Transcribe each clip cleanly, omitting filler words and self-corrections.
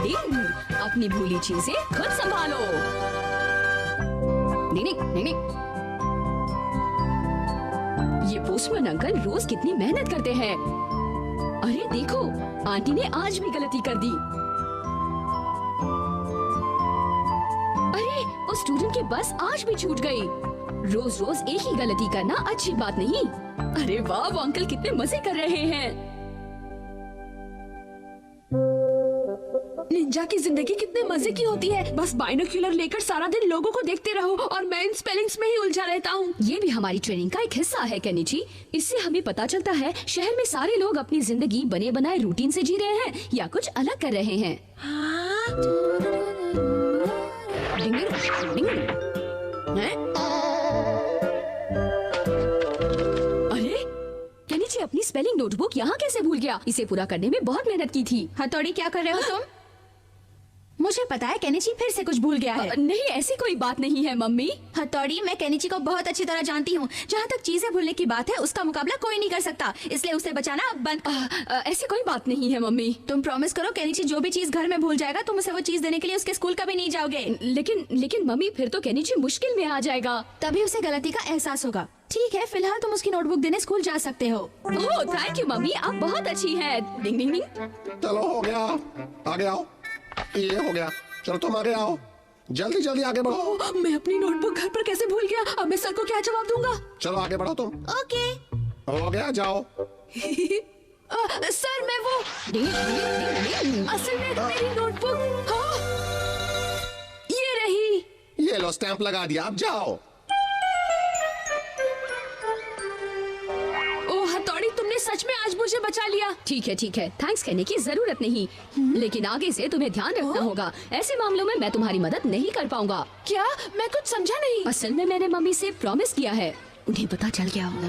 डिंग, अपनी भूली चीजें खुद संभालो। डिंग डिंग डिंग डिंग। ये पोस्टमैन अंकल रोज कितनी मेहनत करते हैं। अरे देखो, आंटी ने आज भी गलती कर दी। अरे उस स्टूडेंट की बस आज भी छूट गई। रोज रोज एक ही गलती करना अच्छी बात नहीं। अरे वाह, वो अंकल कितने मजे कर रहे हैं। निंजा की जिंदगी कितने मजे की होती है। बस बाइनोक्यूलर लेकर सारा दिन लोगों को देखते रहो और मैं इन स्पेलिंग्स में ही उलझा रहता हूँ। ये भी हमारी ट्रेनिंग का एक हिस्सा है केनिची। इससे हमें पता चलता है शहर में सारे लोग अपनी जिंदगी बने बनाए रूटीन से जी रहे हैं या कुछ अलग कर रहे हैं। अरे केनिची अपनी स्पेलिंग नोटबुक यहाँ कैसे भूल गया? इसे पूरा करने में बहुत मेहनत की थी। हथौड़ी, क्या कर रहे हो तुम? मुझे पता है केनिची फिर से कुछ भूल गया है। नहीं, ऐसी कोई बात नहीं है मम्मी। हथौड़ी, मैं केनिची को बहुत अच्छी तरह जानती हूँ। जहाँ तक चीजें भूलने की बात है उसका मुकाबला कोई नहीं कर सकता, इसलिए उसे बचाना अब बंद। ऐसी कोई बात नहीं है मम्मी। तुम प्रॉमिस करो केनिची जो भी चीज घर में भूल जाएगा तुम उसे वो चीज देने के लिए उसके स्कूल कभी नहीं जाओगे। लेकिन मम्मी, फिर तो केनिची मुश्किल में आ जाएगा। तभी उसे गलती का एहसास होगा। ठीक है, फिलहाल तुम उसकी नोटबुक देने स्कूल जा सकते हो। ओह थैंक यू मम्मी, आप बहुत अच्छी हैं। डिंग डिंग डिंग। चलो हो गया, आगे आओ। ये हो गया, चलो तुम आगे आओ, जल्दी जल्दी आगे बढ़ो। मैं अपनी नोटबुक घर पर कैसे भूल गया? अब मैं सर को क्या जवाब दूंगा? चलो आगे बढ़ो तुम। ओके। हो गया, जाओ। सर, मैं वो असल में मेरी नोटबुक। हाँ, ये रही। ये लो, स्टैंप लगा दिया, अब जाओ। तुमने सच में आज मुझे बचा लिया। ठीक है, थैंक्स कहने की जरूरत नहीं, लेकिन आगे से तुम्हें ध्यान रखना होगा। ऐसे मामलों में मैं तुम्हारी मदद नहीं कर पाऊंगा। क्या? मैं कुछ समझा नहीं। असल में मैंने मम्मी से प्रॉमिस किया है, उन्हें पता चल गया होगा।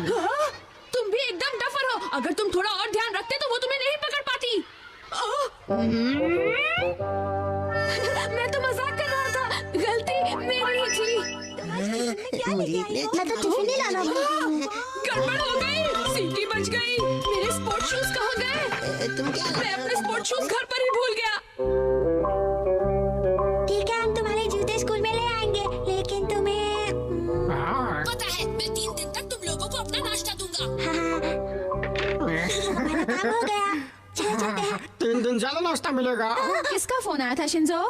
तुम भी एकदम डफर हो। अगर तुम थोड़ा और ध्यान रखते तो वो तुम्हें नहीं पकड़ पाती। मैं तो मजाक कर रहा था, गलती मेरी ही थी। मैं तो टिफिन ही लाना भूल गई। गड़बड़ हो गई, सीटी बच गई। मेरे स्पोर्ट्स शूज कहाँ गए? तुम क्या? मैं अपने स्पोर्ट्स शूज घर पर ही भूल गया। ठीक है, हम तुम्हारे जूते स्कूल में ले आएंगे, लेकिन तुम्हें पता है मैं 3 दिन तक तुम लोगों को अपना नाश्ता दूंगा। हमारा काम हो गया। चलो चलते हैं। 3 दिन ज्यादा नाश्ता मिलेगा। किसका फोन आया था शिंजो?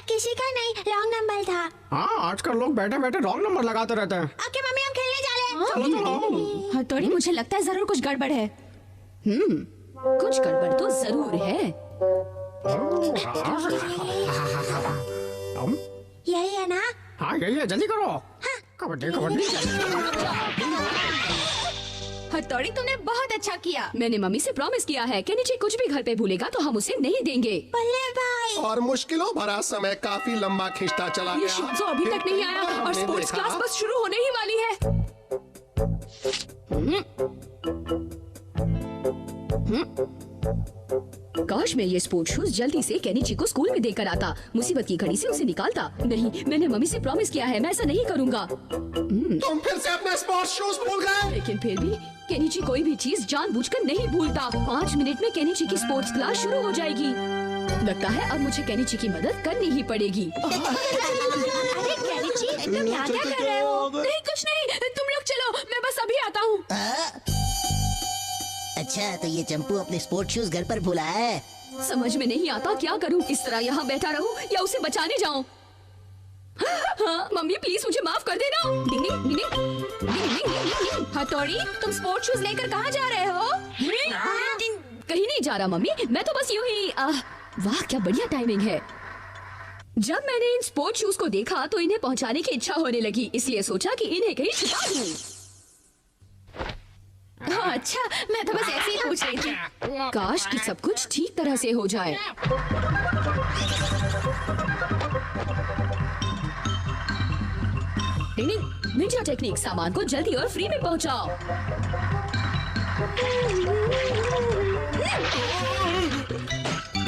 किसी का नहीं, रॉन्ग नंबर था। हाँ, आजकल लोग बैठे बैठे रॉन्ग नंबर लगाते रहते हैं। ओके मम्मी, हम खेलने जा रहे हैं। चलो चलो। हथौड़ी, मुझे लगता है जरूर कुछ गड़बड़ है। कुछ गड़बड़ तो जरूर है। यही है ना? हाँ यही है, जल्दी करो। कबड्डी कबड्डी। हथौड़ी, तुमने बहुत अच्छा किया। मैंने मम्मी से प्रॉमिस किया है केनिची कुछ भी घर पे भूलेगा तो हम उसे नहीं देंगे। बल्ले भाई। और मुश्किलों भरा समय काफी लंबा खिंचता चला ये गया। शिंजो अभी तक नहीं आया और हमने स्पोर्ट्स देखा। क्लास बस शुरू होने ही वाली है। काश मैं ये स्पोर्ट्स शूज जल्दी से केनिची को स्कूल में देकर आता, मुसीबत की घड़ी से उसे निकालता। नहीं, मैंने मम्मी से प्रॉमिस किया है, मैं ऐसा नहीं करूँगा। तुम फिर से अपने स्पोर्ट्स शूज भूल गए। लेकिन फिर भी केनिची कोई भी चीज जानबूझकर नहीं भूलता। 5 मिनट में केनिची की स्पोर्ट्स क्लास शुरू हो जाएगी। लगता है अब मुझे केनिची की मदद करनी ही पड़ेगी। अरे केनिची, तुम यहाँ क्या कर रहे हो? नहीं, कुछ नहीं, तुम लोग चलो, मैं बस अभी आता हूँ। अच्छा, तो ये चंपू अपने स्पोर्ट शूज घर पर भुला है। समझ में नहीं आता क्या करूं, इस तरह यहाँ बैठा रहूं या उसे बचाने जाऊं। हाँ, मम्मी प्लीज मुझे माफ कर देना। डिंग डिंग डिंग डिंग डिंग डिंग डिंग। हथौड़ी, तुम स्पोर्ट्स शूज लेकर कहाँ जा रहे हो? कहीं नहीं जा रहा मम्मी, मैं तो बस यूं ही। वाह क्या बढ़िया टाइमिंग है। जब मैंने इन स्पोर्ट्स शूज को देखा तो इन्हें पहुंचाने की इच्छा होने लगी, इसलिए सोचा कि इन्हें कहीं छुपा दूं। हाँ, अच्छा, मैं तो बस ऐसे ही पूछ रही थी। काश कि सब कुछ ठीक तरह से हो जाए। डिंग डिंग, निंजा टेक्निक, सामान को जल्दी और फ्री में पहुंचाओ।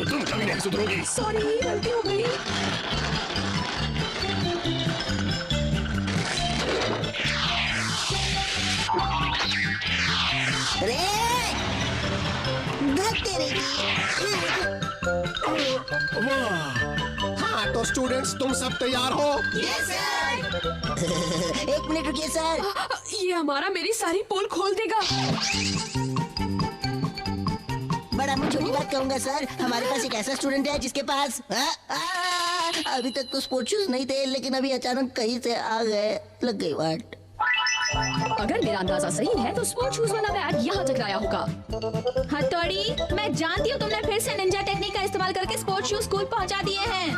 तुम कभी नहीं सुधरोगी। सॉरी, गलती हो गई। अरे धत्ते रही। हाँ तो स्टूडेंट्स तुम सब तैयार हो? एक मिनट रुकिए सर। ये हमारा मेरी सारी पोल खोल देगा। बड़ा मैं छोटी बात कहूंगा सर, हमारे पास एक ऐसा स्टूडेंट है जिसके पास अभी तक तो स्पोर्ट शूज नहीं थे, लेकिन अभी अचानक कहीं से आ गए, लग गई वाट। अगर मेरा अंदाजा सही है तो स्पोर्ट शूज वाला बैट यहाँ टकराया होगा। हथौड़ी, मैं जानती हूँ तुमने फिर से निंजा टेक्निक का इस्तेमाल करके स्पोर्ट शूज स्कूल पहुँचा दिए हैं।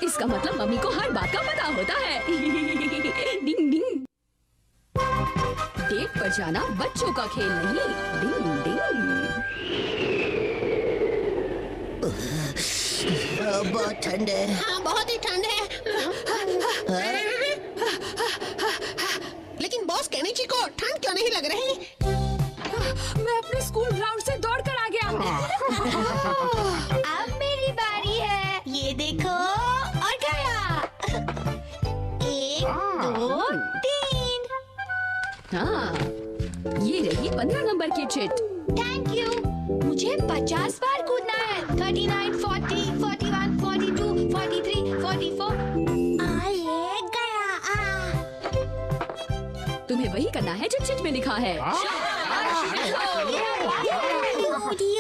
इसका मतलब मम्मी को हर बात का पता होता है। डिंग डिंग। डेट पर जाना बच्चों का खेल नहीं। डिंग डिंग। बहुत ठंड है। हाँ बहुत ही ठंड है। लेकिन बॉस केनिची को ठंड क्यों नहीं लग रही? मैं अपने स्कूल ग्राउंड से दौड़ कर आ गया। अब मेरी बारी है। ये देखो और गया। 1, 2, 3। हाँ, ये रही 15 नंबर की चिट। Thank you. मुझे 50 बार कूदना है। 39, 40, 41, 42, 43, 44। ये गया। तुम्हें वही करना है जो चिट में लिखा है।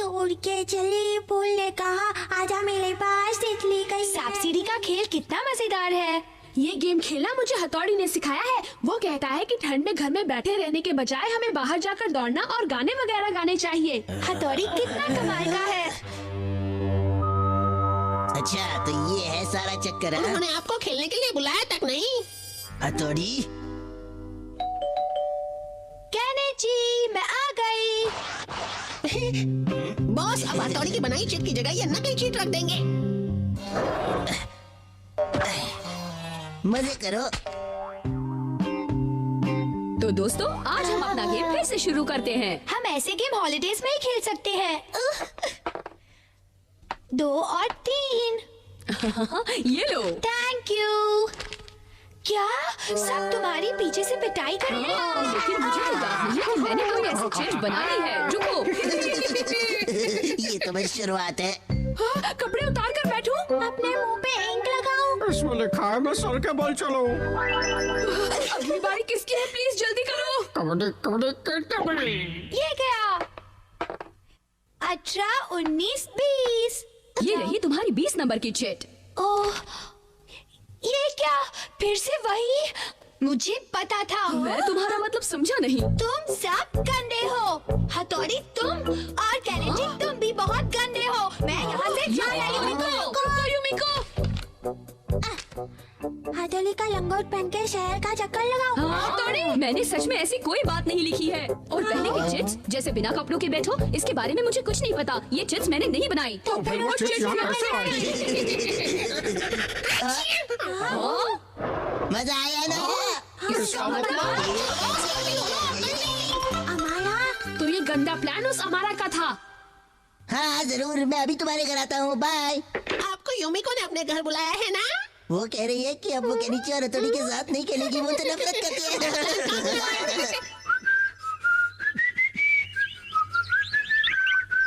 उड़ के चली, फूल ने कहा आजा मेरे पास, तितली कही सांप सीढ़ी का खेल कितना मजेदार है। ये गेम खेलना मुझे हथौड़ी ने सिखाया है। वो कहता है कि ठंड में घर में बैठे रहने के बजाय हमें बाहर जाकर दौड़ना और गाने वगैरह गाने चाहिए। हथौड़ी कितना कमाल का है। अच्छा तो ये है सारा चक्कर। उन्होंने आपको खेलने के लिए बुलाया तक नहीं। हथौड़ी, केनिची, मैं आ गई। बॉस अब हथौड़ी की बनाई चीट की जगह ये नकली चीट रख देंगे। मजे करो। तो दोस्तों आज हम अपना गेम फिर से शुरू करते हैं। हम ऐसे गेम हॉलिडेज में ही खेल सकते हैं। 2 और 3। ये लो। Thank you. क्या सब तुम्हारी पीछे से पिटाई कर रहे हैं? लेकिन मुझे तो याद नहीं कि मैंने कोई ऐसी चिट बनाई है। रुको। ये तो बस शुरुआत है। हाँ, कपड़े उतार कर बैठूं? अपने मुंह पे इंक लगाओ। इसमें लिखा है मैं सर के बल चलो। अगली बारी किसकी है? प्लीज जल्दी करो। कबड्डी कबड्डी कबड्डी। ये क्या? 18, 19, 20। ये रही तुम्हारी 20 नंबर की चिट। ओह, ये क्या? फिर से वही? मुझे पता था। मैं तुम्हारा मतलब समझा नहीं। तुम सब गंदे हो। हथौड़ी तुम और केनिची तुम भी बहुत गंदे हो। मैं यहाँ से जा रही हूँ। हथौड़ी का लंगोट पहन के शहर का चक्कर लगाओ। हाँ, मैंने सच में ऐसी कोई बात नहीं लिखी है। और पहले की चिट्स जैसे बिना कपड़ों के बैठो, इसके बारे में मुझे कुछ नहीं पता। ये चिट्स मैंने नहीं बनाई। तो फिर वो चिट्स यहाँ कैसे आई? हाँ? मजा आया ना? इसका मतलब हमारा तो ये गंदा प्लान उस अमारा का था। हाँ जरूर, मैं अभी तुम्हारे घर आता हूँ। बाय। आपको युमिको ने अपने घर बुलाया है ना? वो कह रही है कि अब वो केनिची और हथौड़ी के साथ नहीं खेलेगी, वो तो नफरत करती है।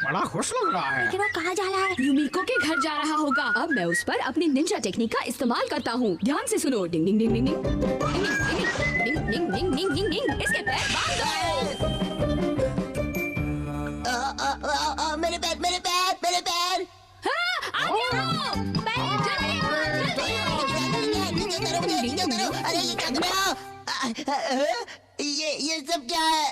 बड़ा खुश लग रहा है। कि वो कहाँ जा रहा है? यूमिको के घर जा रहा होगा। अब मैं उस पर अपनी निंजा टेक्निक का इस्तेमाल करता हूँ। ध्यान से सुनो। डिंग डिंग डिंग डिंग डिंग डिंग डिंग डिंग डिंग डिंग डिंग। इसके पैर बांध दो। मेरे पैर, मेरे पैर, मेरे पैर। हाँ, आ गया हूँ। पैर जल्दी नीचे उतारो। अरे ये क्या कर रहे हो? ये सब क्या है?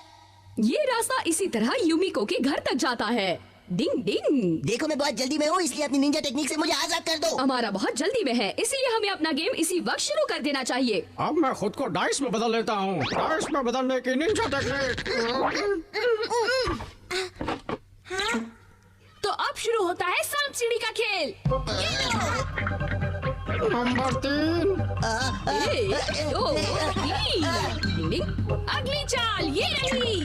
ये रास्ता इसी तरह यूमिको के घर तक जाता है। डिंग डिंग। देखो मैं बहुत जल्दी में हूँ, इसलिए अपनी निंजा टेक्निक से मुझे आजाद कर दो। हमारा बहुत जल्दी में है, इसलिए हमें अपना गेम इसी वक्त शुरू कर देना चाहिए। अब मैं खुद को डाइस में बदल लेता हूँ। डाइस में बदलने की निंजा टेक्निक। तो अब शुरू होता है सांप सीढ़ी का खेल। नंबर 3। 1, 2, 3। डिंग डिंग। अगली चाल ये रही।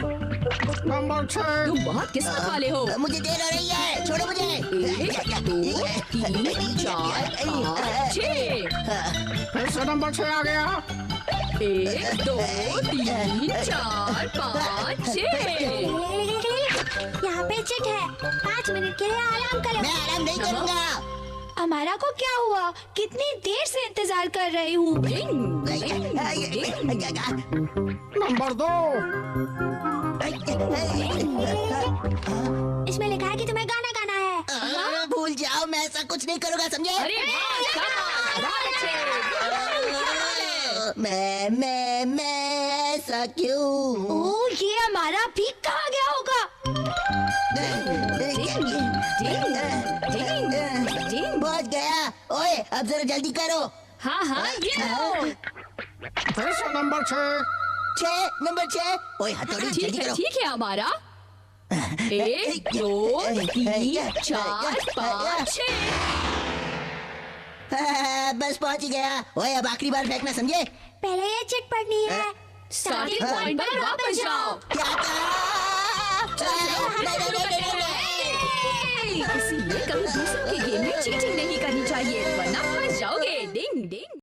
नंबर 6। तुम बहुत किस्मत वाले हो। मुझे देर हो रही है, छोड़ो मुझे। 1, 2, 3, 4, 5, 6। फिर से नंबर 6 आ गया। 1 2 3 4 5 6। यहाँ पे चिट है। 5 मिनट के लिए आराम कर लो। मैं आराम नहीं करूँगा। हमारा को क्या हुआ? कितनी देर से इंतजार कर रही हूँ। नंबर 2। इसमें लिखा है कि तुम्हें गाना गाना है। भूल जाओ, मैं ऐसा कुछ नहीं करूँगा, समझे? अरे वाह, शाबाश, बहुत अच्छे। मैं ऐसा क्यों? ओ, ये हमारा भी कहाँ गया होगा? पहुंच गया। ओए, अब जरा जल्दी करो। हाँ हाँ, ये लो। फिर से नंबर 6। 6, नंबर 6। ओए हथौड़ी, जल्दी करो। ठीक है हमारा। 1 2 3 4 5 6। बस पहुंच ही गया। ओए, अब आखिरी बार फेंकना, समझे? पहले ये चिट पढ़नी है। स्टार्टिंग पॉइंट पर वापस जाओ। क्या कहा? इसीलिए कभी दूसरों के गेम में चीटिंग नहीं करनी चाहिए, वरना फंस जाओगे। डिंग डिंग।